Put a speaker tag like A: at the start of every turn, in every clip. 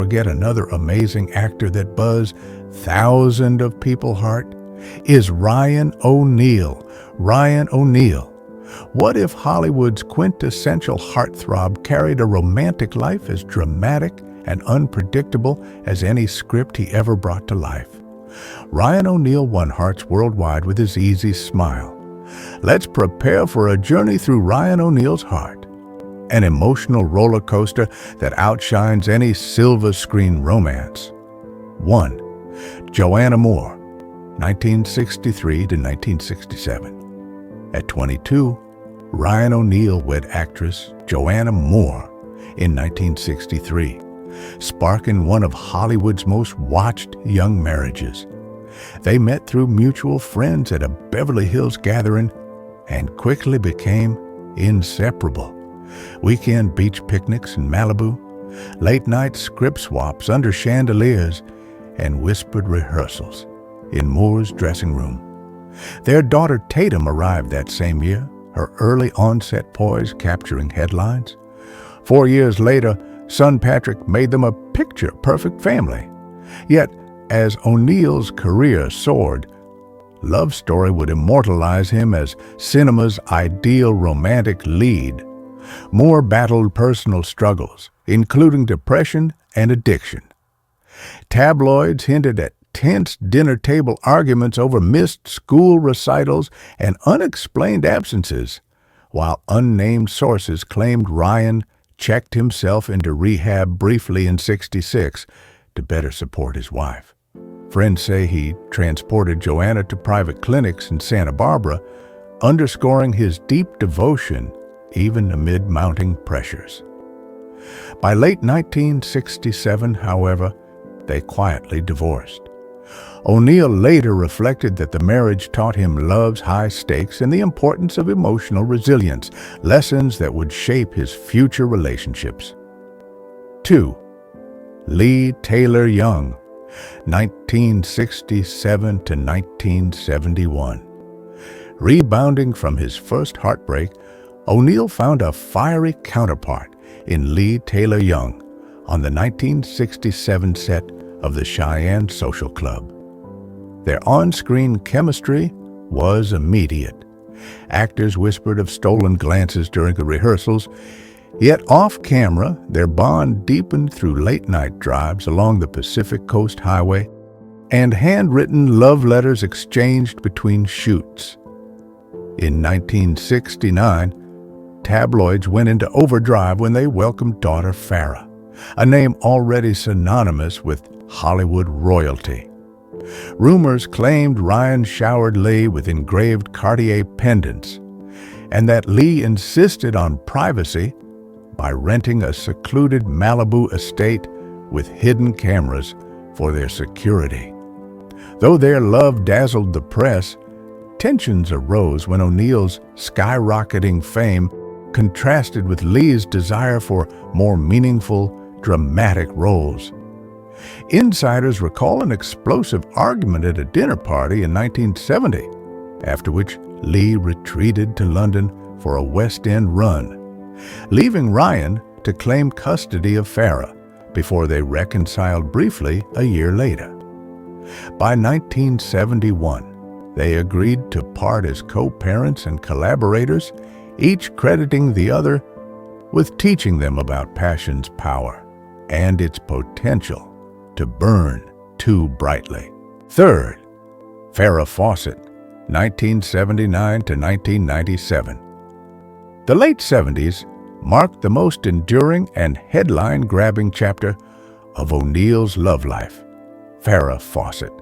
A: Forget another amazing actor that buzzed thousands of people's heart is Ryan O'Neal. Ryan O'Neal. What if Hollywood's quintessential heartthrob carried a romantic life as dramatic and unpredictable as any script he ever brought to life? Ryan O'Neal won hearts worldwide with his easy smile. Let's prepare for a journey through Ryan O'Neal's heart, an emotional roller coaster that outshines any silver screen romance. 1. Joanna Moore, 1963 to 1967. At 22, Ryan O'Neal wed actress Joanna Moore in 1963, sparking one of Hollywood's most watched young marriages. They met through mutual friends at a Beverly Hills gathering and quickly became inseparable. Weekend beach picnics in Malibu, late-night script swaps under chandeliers, and whispered rehearsals in Moore's dressing room. Their daughter Tatum arrived that same year, her early onset poise capturing headlines. 4 years later, son Patrick made them a picture-perfect family. Yet, as O'Neal's career soared, Love Story would immortalize him as cinema's ideal romantic lead. Moore battled personal struggles, including depression and addiction. Tabloids hinted at tense dinner table arguments over missed school recitals and unexplained absences, while unnamed sources claimed Ryan checked himself into rehab briefly in '66 to better support his wife. Friends say he transported Joanna to private clinics in Santa Barbara, underscoring his deep devotion even amid mounting pressures. By late 1967, however, they quietly divorced. O'Neal later reflected that the marriage taught him love's high stakes and the importance of emotional resilience, lessons that would shape his future relationships. 2. Lee Taylor Young, 1967 to 1971. Rebounding from his first heartbreak, O'Neal found a fiery counterpart in Lee Taylor Young on the 1967 set of the Cheyenne Social Club. Their on-screen chemistry was immediate. Actors whispered of stolen glances during the rehearsals, yet off-camera, their bond deepened through late-night drives along the Pacific Coast Highway and handwritten love letters exchanged between shoots. In 1969, tabloids went into overdrive when they welcomed daughter Farrah, a name already synonymous with Hollywood royalty. Rumors claimed Ryan showered Lee with engraved Cartier pendants, and that Lee insisted on privacy by renting a secluded Malibu estate with hidden cameras for their security. Though their love dazzled the press, tensions arose when O'Neal's skyrocketing fame contrasted with Lee's desire for more meaningful, dramatic roles. Insiders recall an explosive argument at a dinner party in 1970, after which Lee retreated to London for a West End run, leaving Ryan to claim custody of Farrah before they reconciled briefly a year later. By 1971, they agreed to part as co-parents and collaborators, each crediting the other with teaching them about passion's power and its potential to burn too brightly. 3. Farrah Fawcett, 1979 to 1997. The late 70s marked the most enduring and headline-grabbing chapter of O'Neal's love life. Farrah Fawcett.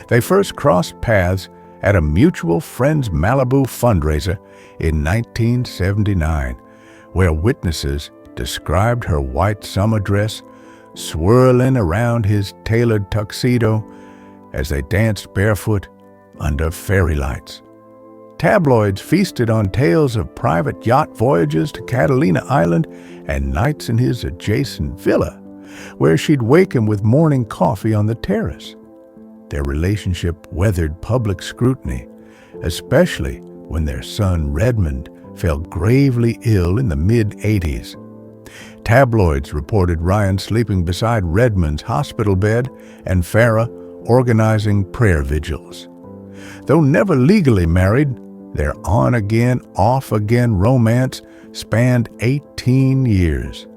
A: They first crossed paths at a mutual friends Malibu fundraiser in 1979, where witnesses described her white summer dress swirling around his tailored tuxedo as they danced barefoot under fairy lights. Tabloids feasted on tales of private yacht voyages to Catalina Island and nights in his adjacent villa, where she'd wake him with morning coffee on the terrace. Their relationship weathered public scrutiny, especially when their son Redmond fell gravely ill in the mid-'80s. Tabloids reported Ryan sleeping beside Redmond's hospital bed and Farrah organizing prayer vigils. Though never legally married, their on-again, off-again romance spanned 18 years,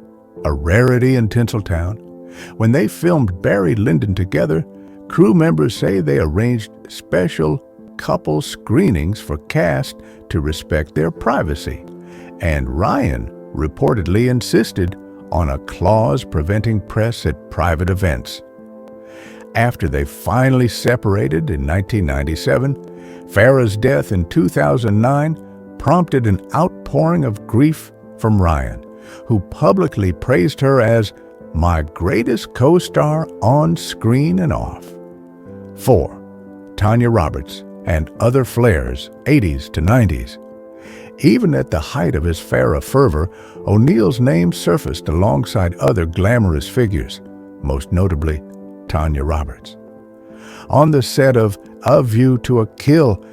A: a rarity in Tinseltown. When they filmed Barry Lyndon together, crew members say they arranged special couple screenings for cast to respect their privacy, and Ryan reportedly insisted on a clause preventing press at private events. After they finally separated in 1997, Farrah's death in 2009 prompted an outpouring of grief from Ryan, who publicly praised her as my greatest co-star on screen and off. 4. Tanya Roberts and other flares, 80s to 90s. Even at the height of his Farrah fervor, O'Neal's name surfaced alongside other glamorous figures, most notably Tanya Roberts. On the set of A View to a Kill,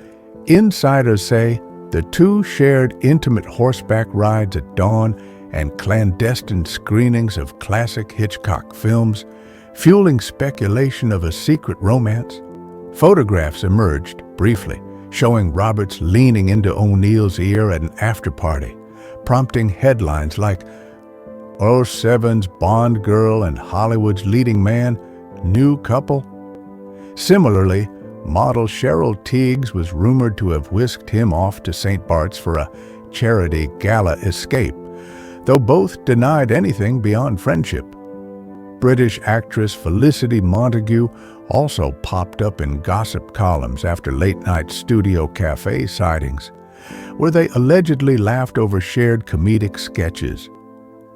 A: insiders say the two shared intimate horseback rides at dawn and clandestine screenings of classic Hitchcock films, fueling speculation of a secret romance. Photographs emerged, briefly, showing Roberts leaning into O'Neal's ear at an after-party, prompting headlines like, "07's Bond girl and Hollywood's leading man, new couple." Similarly, model Cheryl Tiegs was rumored to have whisked him off to St. Bart's for a charity gala escape, though both denied anything beyond friendship. British actress Felicity Montague also popped up in gossip columns after late-night studio cafe sightings, where they allegedly laughed over shared comedic sketches.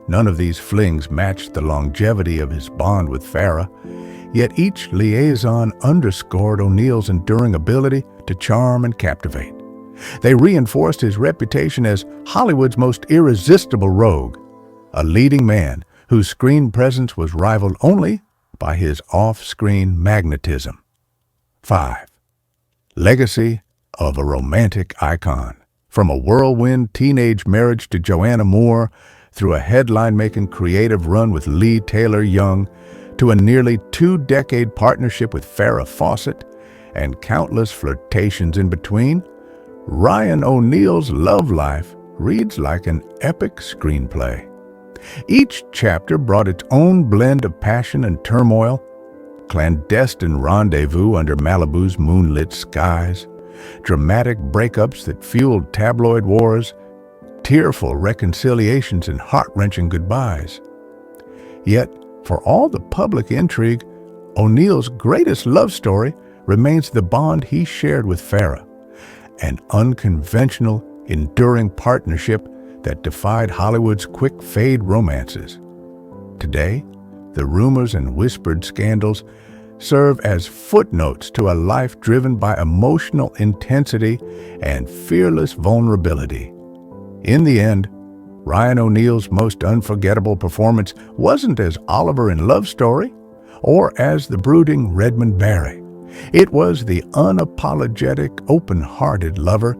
A: None of these flings matched the longevity of his bond with Farrah, yet each liaison underscored O'Neal's enduring ability to charm and captivate. They reinforced his reputation as Hollywood's most irresistible rogue, a leading man whose screen presence was rivaled only by his off-screen magnetism. 5. Legacy of a romantic icon. From a whirlwind teenage marriage to Joanna Moore, through a headline-making creative run with Lee Taylor Young, to a nearly 2-decade partnership with Farrah Fawcett, and countless flirtations in between, Ryan O'Neal's love life reads like an epic screenplay. Each chapter brought its own blend of passion and turmoil: clandestine rendezvous under Malibu's moonlit skies, dramatic breakups that fueled tabloid wars, tearful reconciliations and heart-wrenching goodbyes. Yet, for all the public intrigue, O'Neal's greatest love story remains the bond he shared with Farrah, an unconventional, enduring partnership that defied Hollywood's quick-fade romances. Today, the rumors and whispered scandals serve as footnotes to a life driven by emotional intensity and fearless vulnerability. In the end, Ryan O'Neal's most unforgettable performance wasn't as Oliver in Love Story or as the brooding Redmond Barry. It was the unapologetic, open-hearted lover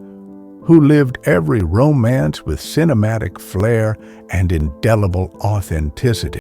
A: who lived every romance with cinematic flair and indelible authenticity.